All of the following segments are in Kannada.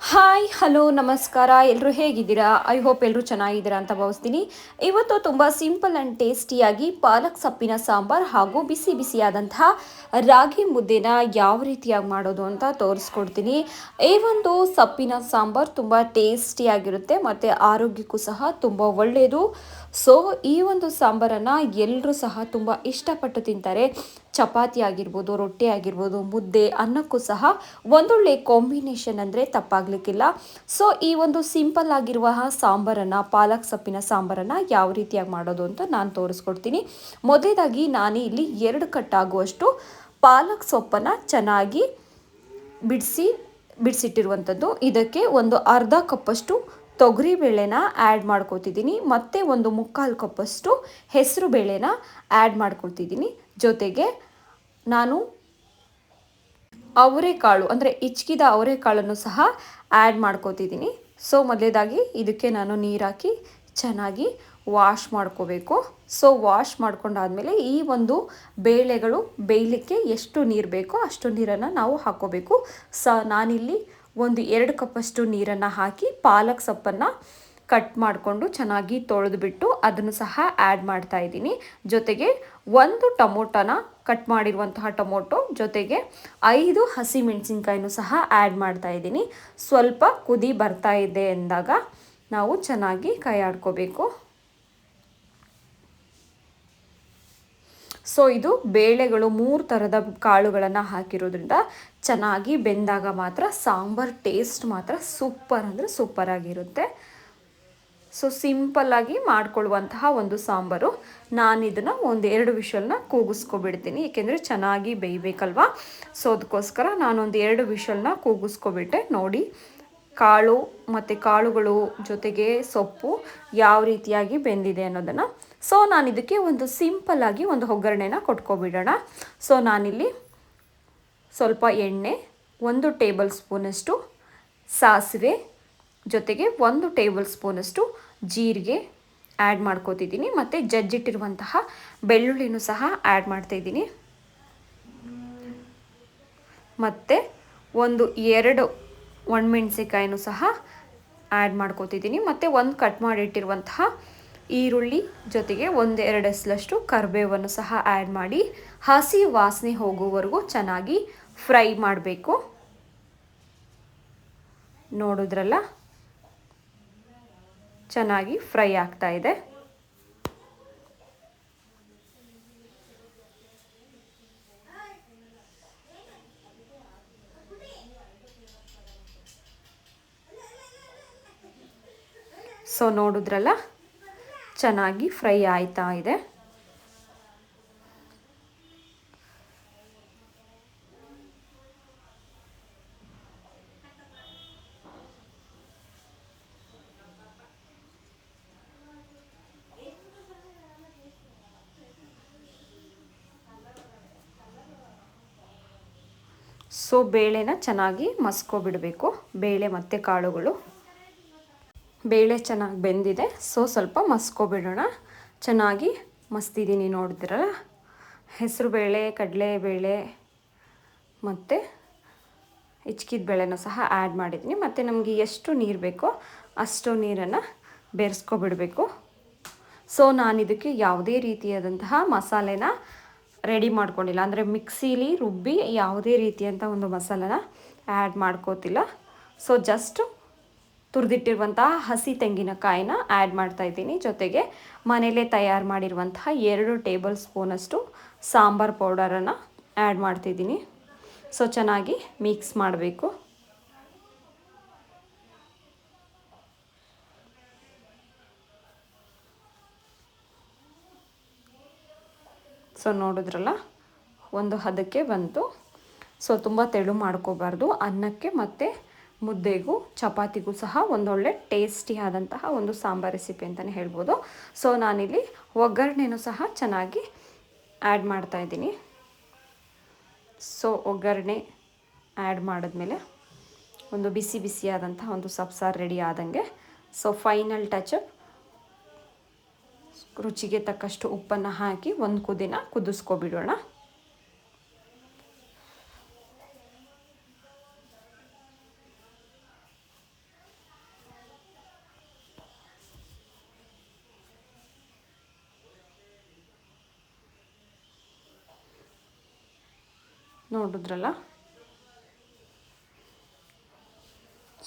ಹಾಯ್ ಹಲೋ ನಮಸ್ಕಾರ ಎಲ್ಲರೂ ಹೇಗಿದ್ದೀರಾ? ಐ ಹೋಪ್ ಎಲ್ಲರೂ ಚೆನ್ನಾಗಿದ್ದೀರಾ ಅಂತ ಭಾವಿಸ್ತೀನಿ. ಇವತ್ತು ತುಂಬ ಸಿಂಪಲ್ ಆ್ಯಂಡ್ ಟೇಸ್ಟಿಯಾಗಿ ಪಾಲಕ್ ಸೊಪ್ಪಿನ ಸಾಂಬಾರ್ ಹಾಗೂ ಬಿಸಿ ಬಿಸಿಯಾದಂತಹ ರಾಗಿ ಮುದ್ದೆನ ಯಾವ ರೀತಿಯಾಗಿ ಮಾಡೋದು ಅಂತ ತೋರಿಸ್ಕೊಡ್ತೀನಿ. ಈ ಒಂದು ಸೊಪ್ಪಿನ ಸಾಂಬಾರ್ ತುಂಬ ಟೇಸ್ಟಿಯಾಗಿರುತ್ತೆ ಮತ್ತು ಆರೋಗ್ಯಕ್ಕೂ ಸಹ ತುಂಬ ಒಳ್ಳೆಯದು. ಸೊ ಈ ಒಂದು ಸಾಂಬಾರನ್ನು ಎಲ್ಲರೂ ಸಹ ತುಂಬ ಇಷ್ಟಪಟ್ಟು ತಿಂತಾರೆ. ಚಪಾತಿ ಆಗಿರ್ಬೋದು, ರೊಟ್ಟಿ ಆಗಿರ್ಬೋದು, ಮುದ್ದೆ, ಅನ್ನಕ್ಕೂ ಸಹ ಒಂದೊಳ್ಳೆ ಕಾಂಬಿನೇಷನ್ ಅಂದರೆ ತಪ್ಪಾಗಲಿಕ್ಕಿಲ್ಲ. ಸೊ ಈ ಒಂದು ಸಿಂಪಲ್ ಆಗಿರುವ ಸಾಂಬಾರನ್ನು, ಪಾಲಕ್ ಸೊಪ್ಪಿನ ಸಾಂಬಾರನ್ನು ಯಾವ ರೀತಿಯಾಗಿ ಮಾಡೋದು ಅಂತ ನಾನು ತೋರಿಸ್ಕೊಡ್ತೀನಿ. ಮೊದಲೇದಾಗಿ ನಾನು ಇಲ್ಲಿ 2 ಕಟ್ಟಾಗುವಷ್ಟು ಪಾಲಕ್ ಸೊಪ್ಪನ್ನು ಚೆನ್ನಾಗಿ ಬಿಡಿಸಿಟ್ಟಿರುವಂಥದ್ದು. ಇದಕ್ಕೆ ಒಂದು ಅರ್ಧ ಕಪ್ಪಷ್ಟು ತೊಗರಿ ಬೇಳೆನ ಆ್ಯಡ್ ಮಾಡ್ಕೊತಿದ್ದೀನಿ. ಮತ್ತು ಒಂದು ಮುಕ್ಕಾಲು ಕಪ್ಪಷ್ಟು ಹೆಸರು ಬೇಳೆನ ಆ್ಯಡ್ ಮಾಡ್ಕೊಳ್ತಿದ್ದೀನಿ. ಜೊತೆಗೆ ನಾನು ಅವರೆಕಾಳು ಅಂದರೆ ಹಿಚ್ಕಿದ ಅವರೆಕಾಳನ್ನು ಸಹ ಆ್ಯಡ್ ಮಾಡ್ಕೊತಿದ್ದೀನಿ. ಸೊ ಮೊದಲೇದಾಗಿ ಇದಕ್ಕೆ ನಾನು ನೀರು ಹಾಕಿ ಚೆನ್ನಾಗಿ ವಾಶ್ ಮಾಡ್ಕೋಬೇಕು. ಸೊ ವಾಶ್ ಮಾಡ್ಕೊಂಡಾದಮೇಲೆ ಈ ಒಂದು ಬೇಳೆಗಳು ಬೇಯಲಿಕ್ಕೆ ಎಷ್ಟು ನೀರು ಬೇಕೋ ಅಷ್ಟು ನೀರನ್ನು ನಾವು ಹಾಕ್ಕೋಬೇಕು. ನಾನಿಲ್ಲಿ ಒಂದು 2 ಕಪ್ಪಷ್ಟು ನೀರನ್ನು ಹಾಕಿ ಪಾಲಕ್ ಸೊಪ್ಪನ್ನು ಕಟ್ ಮಾಡಿಕೊಂಡು ಚೆನ್ನಾಗಿ ತೊಳೆದುಬಿಟ್ಟು ಅದನ್ನು ಸಹ ಆ್ಯಡ್ ಮಾಡ್ತಾ ಇದ್ದೀನಿ. ಜೊತೆಗೆ ಒಂದು ಟೊಮೊಟೊನ ಕಟ್ ಮಾಡಿರುವಂತಹ ಟೊಮೊಟೊ ಜೊತೆಗೆ 5 ಹಸಿಮೆಣಸಿನ್ಕಾಯಿನೂ ಸಹ ಆ್ಯಡ್ ಮಾಡ್ತಾ ಇದ್ದೀನಿ. ಸ್ವಲ್ಪ ಕುದಿ ಬರ್ತಾ ಇದೆ ಎಂದಾಗ ನಾವು ಚೆನ್ನಾಗಿ ಕೈ ಆಡ್ಕೋಬೇಕು. ಸೊ ಇದು ಬೇಳೆಗಳು 3 ಥರದ ಕಾಳುಗಳನ್ನು ಹಾಕಿರೋದ್ರಿಂದ ಚೆನ್ನಾಗಿ ಬೆಂದಾಗ ಮಾತ್ರ ಸಾಂಬಾರ್ ಟೇಸ್ಟ್ ಮಾತ್ರ ಸೂಪರ್ ಅಂದರೆ ಸೂಪರ್ ಆಗಿರುತ್ತೆ. ಸೊ ಸಿಂಪಲ್ಲಾಗಿ ಮಾಡ್ಕೊಳ್ಳುವಂತಹ ಒಂದು ಸಾಂಬಾರು. ನಾನು ಇದನ್ನು ಒಂದು 2 ವಿಷಲ್ನ ಕೂಗಿಸ್ಕೊಬಿಡ್ತೀನಿ, ಏಕೆಂದರೆ ಚೆನ್ನಾಗಿ ಬೇಯಬೇಕಲ್ವ. ಸೊ ಅದಕ್ಕೋಸ್ಕರ ನಾನೊಂದು 2 ವಿಷಲ್ನ ಕೂಗಿಸ್ಕೊಬಿಟ್ಟೆ. ನೋಡಿ ಕಾಳು ಮತ್ತು ಕಾಳುಗಳು ಜೊತೆಗೆ ಸೊಪ್ಪು ಯಾವ ರೀತಿಯಾಗಿ ಬೆಂದಿದೆ ಅನ್ನೋದನ್ನು. ಸೊ ನಾನು ಇದಕ್ಕೆ ಒಂದು ಸಿಂಪಲ್ಲಾಗಿ ಒಂದು ಒಗ್ಗರಣೆನ ಕೊಟ್ಕೊಬಿಡೋಣ. ಸೊ ನಾನಿಲ್ಲಿ ಸ್ವಲ್ಪ ಎಣ್ಣೆ, 1 ಟೇಬಲ್ ಸ್ಪೂನಷ್ಟು ಸಾಸಿವೆ, ಜೊತೆಗೆ 1 ಟೇಬಲ್ ಸ್ಪೂನಷ್ಟು ಜೀರಿಗೆ ಆ್ಯಡ್ ಮಾಡ್ಕೋತಿದ್ದೀನಿ. ಮತ್ತು ಜಜ್ಜಿಟ್ಟಿರುವಂತಹ ಬೆಳ್ಳುಳ್ಳಿನೂ ಸಹ ಆ್ಯಡ್ ಮಾಡ್ತಾಯಿದ್ದೀನಿ. ಮತ್ತು 2 ಒಣಮೆಣಸಿಕಾಯಿನೂ ಸಹ ಆ್ಯಡ್ ಮಾಡ್ಕೋತಿದ್ದೀನಿ. ಮತ್ತು 1 ಕಟ್ ಮಾಡಿಟ್ಟಿರುವಂತಹ ಈರುಳ್ಳಿ ಜೊತೆಗೆ 1-2 ಎಸಲಷ್ಟು ಕರಿಬೇವನ್ನು ಸಹ ಆ್ಯಡ್ ಮಾಡಿ ಹಸಿ ವಾಸನೆ ಹೋಗುವವರೆಗೂ ಚೆನ್ನಾಗಿ ಫ್ರೈ ಮಾಡಬೇಕು. ನೋಡಿದ್ರಲ್ಲ, ಚೆನ್ನಾಗಿ ಫ್ರೈ ಆಗ್ತಾ ಇದೆ. ಸೊ ನೋಡಿದ್ರಲ್ಲ, ಚೆನ್ನಾಗಿ ಫ್ರೈ ಆಯ್ತಾ ಇದೆ. ಸೊ ಬೇಳೆನ ಚೆನ್ನಾಗಿ ಮಸ್ಕೊಬಿಡಬೇಕು. ಬೇಳೆ ಮತ್ತು ಕಾಳುಗಳು, ಬೇಳೆ ಚೆನ್ನಾಗಿ ಬೆಂದಿದೆ. ಸೊ ಸ್ವಲ್ಪ ಮಸ್ಕೊಬಿಡೋಣ. ಚೆನ್ನಾಗಿ ಮಸ್ತಿದ್ದೀನಿ. ನೋಡಿದ್ರಲ್ಲ, ಹೆಸರು ಬೇಳೆ, ಕಡಲೆಬೇಳೆ ಮತ್ತು ಹಿಚ್ಕಿದ ಬೇಳೆನೂ ಸಹ ಆ್ಯಡ್ ಮಾಡಿದ್ದೀನಿ. ಮತ್ತು ನಮಗೆ ಎಷ್ಟು ನೀರು ಬೇಕೋ ಅಷ್ಟು ನೀರನ್ನು ಬೆರೆಸ್ಕೊಬಿಡಬೇಕು. ಸೊ ನಾನು ಇದಕ್ಕೆ ಯಾವುದೇ ರೀತಿಯಾದಂತಹ ಮಸಾಲೆನ ರೆಡಿ ಮಾಡ್ಕೊಂಡಿಲ್ಲ, ಅಂದರೆ ಮಿಕ್ಸಿಲಿ ರುಬ್ಬಿ ಯಾವುದೇ ರೀತಿಯಂಥ ಒಂದು ಮಸಾಲೆನ ಆ್ಯಡ್ ಮಾಡ್ಕೋತಿಲ್ಲ. ಸೊ ಜಸ್ಟ್ ತುರಿದಿಟ್ಟಿರುವಂತಹ ಹಸಿ ತೆಂಗಿನಕಾಯಿನ ಆ್ಯಡ್ ಮಾಡ್ತಾಯಿದ್ದೀನಿ. ಜೊತೆಗೆ ಮನೆಯಲ್ಲೇ ತಯಾರು ಮಾಡಿರುವಂತಹ 2 ಟೇಬಲ್ ಸ್ಪೂನಷ್ಟು ಸಾಂಬಾರು ಪೌಡರನ್ನು ಆ್ಯಡ್ ಮಾಡ್ತಿದ್ದೀನಿ. ಸೊ ಚೆನ್ನಾಗಿ ಮಿಕ್ಸ್ ಮಾಡಬೇಕು. ಸೊ ನೋಡಿದ್ರಲ್ಲ, ಒಂದು ಹದಕ್ಕೆ ಬಂತು. ಸೊ ತುಂಬ ತೆಳು ಮಾಡ್ಕೋಬಾರ್ದು. ಅನ್ನಕ್ಕೆ ಮತ್ತು ಮುದ್ದೆಗೂ ಚಪಾತಿಗೂ ಸಹ ಒಂದೊಳ್ಳೆ ಟೇಸ್ಟಿ ಆದಂತಹ ಒಂದು ಸಾಂಬಾರು ರೆಸಿಪಿ ಅಂತಲೇ ಹೇಳ್ಬೋದು. ಸೊ ನಾನಿಲ್ಲಿ ಒಗ್ಗರಣೆನೂ ಸಹ ಚೆನ್ನಾಗಿ ಆ್ಯಡ್ ಮಾಡ್ತಾಯಿದ್ದೀನಿ. ಸೊ ಒಗ್ಗರಣೆ ಆ್ಯಡ್ ಮಾಡಿದ್ಮೇಲೆ ಒಂದು ಬಿಸಿ ಬಿಸಿಯಾದಂತಹ ಒಂದು ಸಬ್ಸಾರು ರೆಡಿ ಆದಂಗೆ. ಸೊ ಫೈನಲ್ ಟಚಪ್, ರುಚಿಗೆ ತಕ್ಕಷ್ಟು ಉಪ್ಪನ್ನು ಹಾಕಿ ಒಂದು ಕುದಿನ ಕುದಿಸ್ಕೊಬಿಡೋಣ. ನೋಡಿದ್ರಲ್ಲ,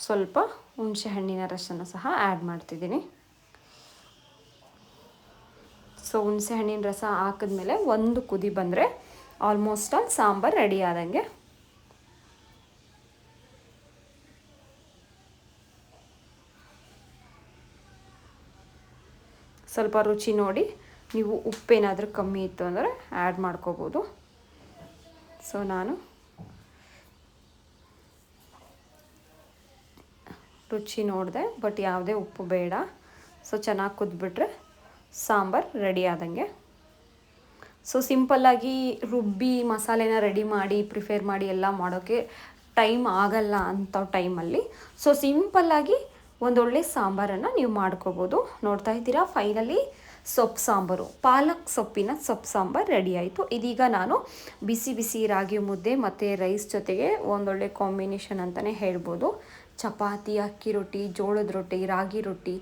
ಸ್ವಲ್ಪ ಹುಣಸೆ ಹಣ್ಣಿನ ರಸನ ಸಹ ಆ್ಯಡ್ ಮಾಡ್ತಿದ್ದೀನಿ. ಸೊ ಹುಣಸೆ ಹಣ್ಣಿನ ರಸ ಹಾಕಿದ್ಮೇಲೆ ಒಂದು ಕುದಿ ಬಂದರೆ ಆಲ್ಮೋಸ್ಟ್ ಆಲ್ ಸಾಂಬಾರು ರೆಡಿ ಆದಂಗೆ. ಸ್ವಲ್ಪ ರುಚಿ ನೋಡಿ, ನೀವು ಉಪ್ಪೇನಾದರೂ ಕಮ್ಮಿ ಇತ್ತು ಅಂದರೆ ಆ್ಯಡ್ ಮಾಡ್ಕೋಬೋದು. ಸೊ ನಾನು ರುಚಿ ನೋಡಿದೆ, ಬಟ್ ಯಾವುದೇ ಉಪ್ಪು ಬೇಡ. ಸೊ ಚೆನ್ನಾಗಿ ಕುದ್ಬಿಟ್ರೆ ಸಾಂಬಾರು ರೆಡಿ ಆದಂಗೆ. ಸೊ ಸಿಂಪಲ್ಲಾಗಿ ರುಬ್ಬಿ ಮಸಾಲೆನ ರೆಡಿ ಮಾಡಿ ಪ್ರಿಪೇರ್ ಮಾಡಿ ಎಲ್ಲ ಮಾಡೋಕ್ಕೆ ಟೈಮ್ ಆಗಲ್ಲ ಅಂಥ ಟೈಮಲ್ಲಿ ಸೊ ಸಿಂಪಲ್ಲಾಗಿ ಒಂದೊಳ್ಳೆ ಸಾಂಬಾರನ್ನು ನೀವು ಮಾಡ್ಕೋಬೋದು. ನೋಡ್ತಾ ಇದ್ದೀರಾ, ಫೈನಲಿ ಸೊಪ್ಪು ಸಾಂಬಾರು, ಪಾಲಕ್ ಸೊಪ್ಪಿನ ಸೊಪ್ಪು ಸಾಂಬಾರು ರೆಡಿ ಆಯಿತು. ಇದೀಗ ನಾನು ಬಿಸಿ ಬಿಸಿ ರಾಗಿ ಮುದ್ದೆ ಮತ್ತು ರೈಸ್ ಜೊತೆಗೆ ಒಂದೊಳ್ಳೆ ಕಾಂಬಿನೇಷನ್ ಅಂತಲೇ ಹೇಳ್ಬೋದು. ಚಪಾತಿ, ಅಕ್ಕಿ ರೊಟ್ಟಿ, ಜೋಳದ ರೊಟ್ಟಿ, ರಾಗಿ ರೊಟ್ಟಿ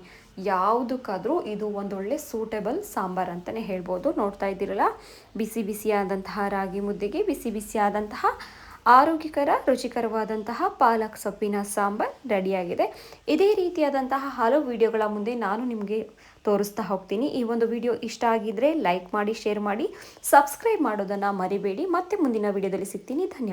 ಯಾವುದಕ್ಕಾದರೂ ಇದು ಒಂದೊಳ್ಳೆ ಸೂಟೇಬಲ್ ಸಾಂಬಾರು ಅಂತಲೇ ಹೇಳ್ಬೋದು. ನೋಡ್ತಾ ಇದ್ದೀರಲ್ಲ, ಬಿಸಿ ಬಿಸಿಯಾದಂತಹ ರಾಗಿ ಮುದ್ದೆಗೆ ಬಿಸಿ ಬಿಸಿಯಾದಂತಹ ಆರೋಗ್ಯಕರ ರುಚಿಕರವಾದಂತಹ ಪಾಲಕ್ ಸೊಪ್ಪಿನ ಸಾಂಬಾರು ರೆಡಿಯಾಗಿದೆ. ಇದೇ ರೀತಿಯಾದಂತಹ ಹಲವು ವಿಡಿಯೋಗಳ ಮುಂದೆ ನಾನು ನಿಮಗೆ ತೋರಿಸ್ತಾ ಹೋಗ್ತೀನಿ. ಈ ಒಂದು ವಿಡಿಯೋ ಇಷ್ಟ ಆಗಿದ್ದರೆ ಲೈಕ್ ಮಾಡಿ, ಶೇರ್ ಮಾಡಿ, ಸಬ್ಸ್ಕ್ರೈಬ್ ಮಾಡೋದನ್ನು ಮರಿಬೇಡಿ. ಮತ್ತೆ ಮುಂದಿನ ವಿಡಿಯೋದಲ್ಲಿ ಸಿಗ್ತೀನಿ. ಧನ್ಯವಾದ.